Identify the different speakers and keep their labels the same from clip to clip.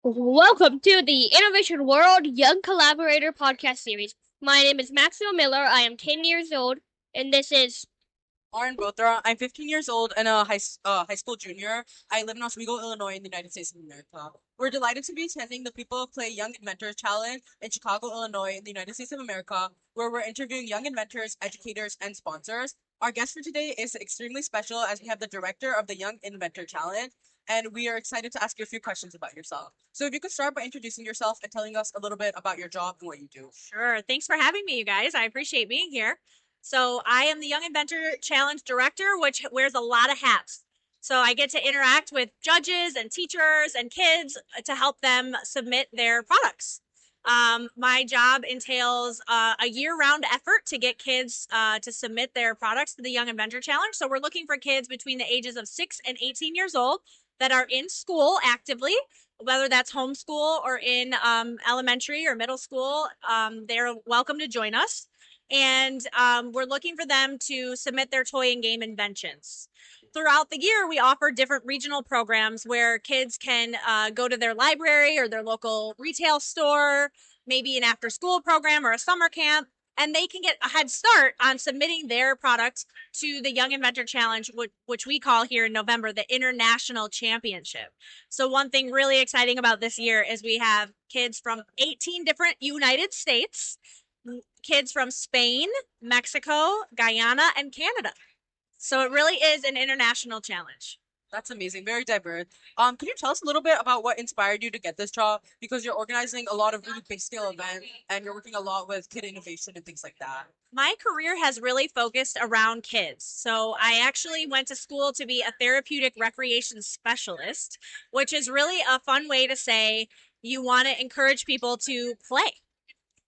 Speaker 1: Welcome to the Innovation World Young Collaborator podcast series. My name is Maxwell Miller. I am 10 years old, and this is
Speaker 2: Ahren Hoffman. I'm 15 years old and a high school junior. I live in Oswego, Illinois, in the United States of America. We're delighted to be attending the People Play Young Inventor Challenge in Chicago, Illinois, in the United States of America, where we're interviewing young inventors, educators, and sponsors. Our guest for today is extremely special as we have the director of the Young Inventor Challenge, and we are excited to ask you a few questions about yourself. So if you could start by introducing yourself and telling us a little bit about your job and what you do.
Speaker 3: Sure. Thanks for having me, you guys. I appreciate being here. So, I am the Young Inventor Challenge Director, which wears a lot of hats. So, I get to interact with judges and teachers and kids to help them submit their products. My job entails a year round effort to get kids to submit their products to the Young Inventor Challenge. So, we're looking for kids between the ages of 6 and 18 years old that are in school actively, whether that's homeschool or in elementary or middle school. They're welcome to join us. And we're looking for them to submit their toy and game inventions. Throughout the year, we offer different regional programs where kids can go to their library or their local retail store, maybe an after school program or a summer camp, and they can get a head start on submitting their product to the Young Inventor Challenge, which we call here in November the International Championship. So, one thing really exciting about this year is we have kids from 18 different United States, kids from Spain, Mexico, Guyana, and Canada. So, it really is an international challenge.
Speaker 2: That's amazing. Very diverse. Could you tell us a little bit about what inspired you to get this job? Because you're organizing a lot of really big scale events and you're working a lot with kid innovation and things like that.
Speaker 3: My career has really focused around kids. So I actually went to school to be a therapeutic recreation specialist, which is really a fun way to say you want to encourage people to play.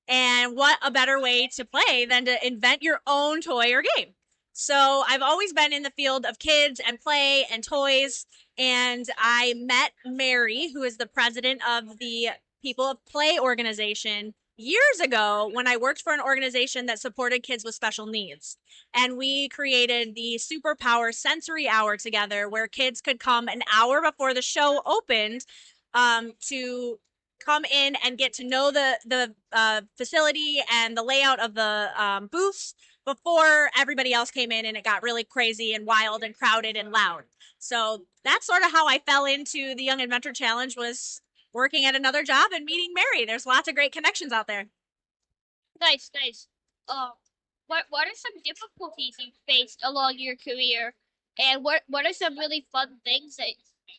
Speaker 3: And what a better way to play than to invent your own toy or game? So I've always been in the field of kids and play and toys. And I met Mary, who is the president of the People of Play organization, years ago when I worked for an organization that supported kids with special needs. And we created the Superpower Sensory Hour together, where kids could come an hour before the show opened to come in and get to know the facility and the layout of the booths before everybody else came in and it got really crazy and wild and crowded and loud. So that's sort of how I fell into the Young Inventor Challenge, was working at another job and meeting Mary. There's lots of great connections out there.
Speaker 1: nice, nice. What are some difficulties you faced along your career, and what are some really fun things that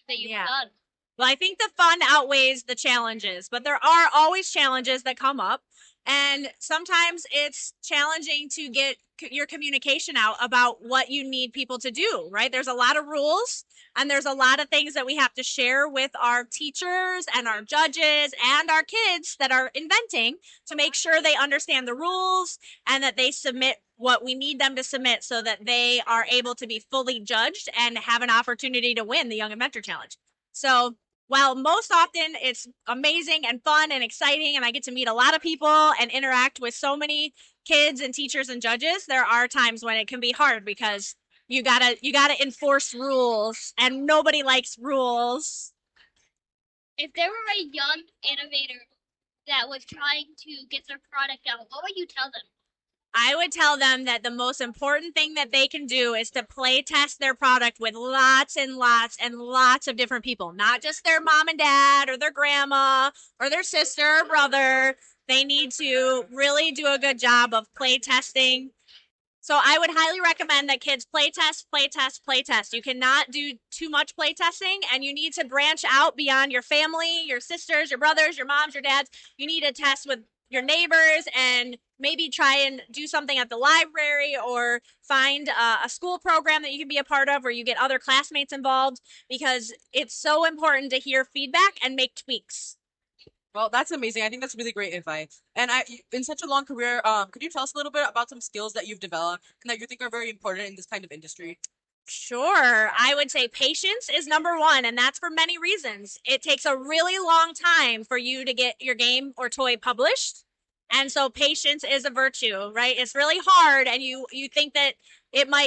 Speaker 1: you've
Speaker 3: Yeah.
Speaker 1: done?
Speaker 3: Well, I think the fun outweighs the challenges, but there are always challenges that come up. And sometimes it's challenging to get your communication out about what you need people to do, right? There's a lot of rules and there's a lot of things that we have to share with our teachers and our judges and our kids that are inventing to make sure they understand the rules and that they submit what we need them to submit so that they are able to be fully judged and have an opportunity to win the Young Inventor Challenge. So, while most often it's amazing and fun and exciting, and I get to meet a lot of people and interact with so many kids and teachers and judges, there are times when it can be hard because you gotta enforce rules, and nobody likes rules.
Speaker 1: If there were a young innovator that was trying to get their product out, what would you tell them?
Speaker 3: I would tell them that the most important thing that they can do is to play test their product with lots and lots and lots of different people, not just their mom and dad or their grandma or their sister or brother. They need to really do a good job of play testing. So I would highly recommend that kids play test, play test, play test. You cannot do too much play testing, and you need to branch out beyond your family, your sisters, your brothers, your moms, your dads. You need to test with your neighbors and maybe try and do something at the library or find a school program that you can be a part of where you get other classmates involved, because it's so important to hear feedback and make tweaks.
Speaker 2: Well, that's amazing. I think that's really great advice. And in such a long career, could you tell us a little bit about some skills that you've developed and that you think are very important in this kind of industry?
Speaker 3: Sure. I would say patience is number one, and that's for many reasons. It takes a really long time for you to get your game or toy published. And so patience is a virtue, right? It's really hard, and you think that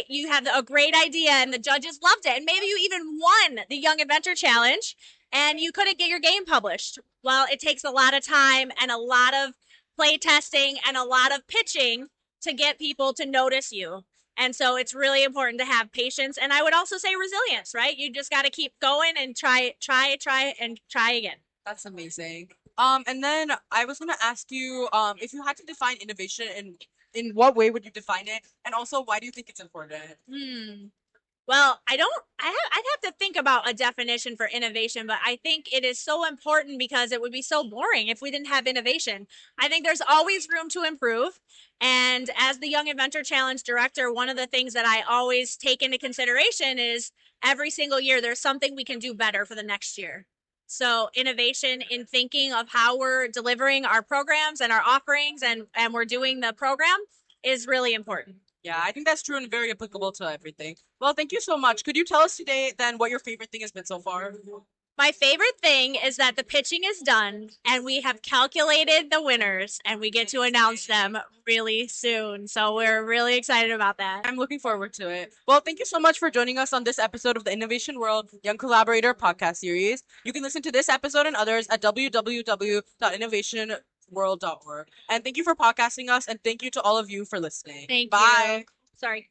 Speaker 3: you had a great idea and the judges loved it, and maybe you even won the Young Inventor Challenge, and you couldn't get your game published. Well, it takes a lot of time and a lot of play testing and a lot of pitching to get people to notice you. And so it's really important to have patience. And I would also say resilience, right? You just got to keep going and try, and try again.
Speaker 2: That's amazing. And then I was gonna ask you, if you had to define innovation, in what way would you define it? And also, why do you think it's important?
Speaker 3: Well, I'd have to think about a definition for innovation, but I think it is so important because it would be so boring if we didn't have innovation. I think there's always room to improve. And as the Young Inventor Challenge director, one of the things that I always take into consideration is every single year there's something we can do better for the next year. So innovation in thinking of how we're delivering our programs and our offerings and we're doing the program is really important.
Speaker 2: Yeah, I think that's true and very applicable to everything. Well, thank you so much. Could you tell us today then what your favorite thing has been so far?
Speaker 3: My favorite thing is that the pitching is done and we have calculated the winners and we get to announce them really soon. So we're really excited about that.
Speaker 2: I'm looking forward to it. Well, thank you so much for joining us on this episode of the Innovation World Young Collaborator podcast series. You can listen to this episode and others at www.innovationworld.org. And thank you for podcasting us, and thank you to all of you for listening.
Speaker 3: Thank
Speaker 2: Bye.
Speaker 3: you. Sorry.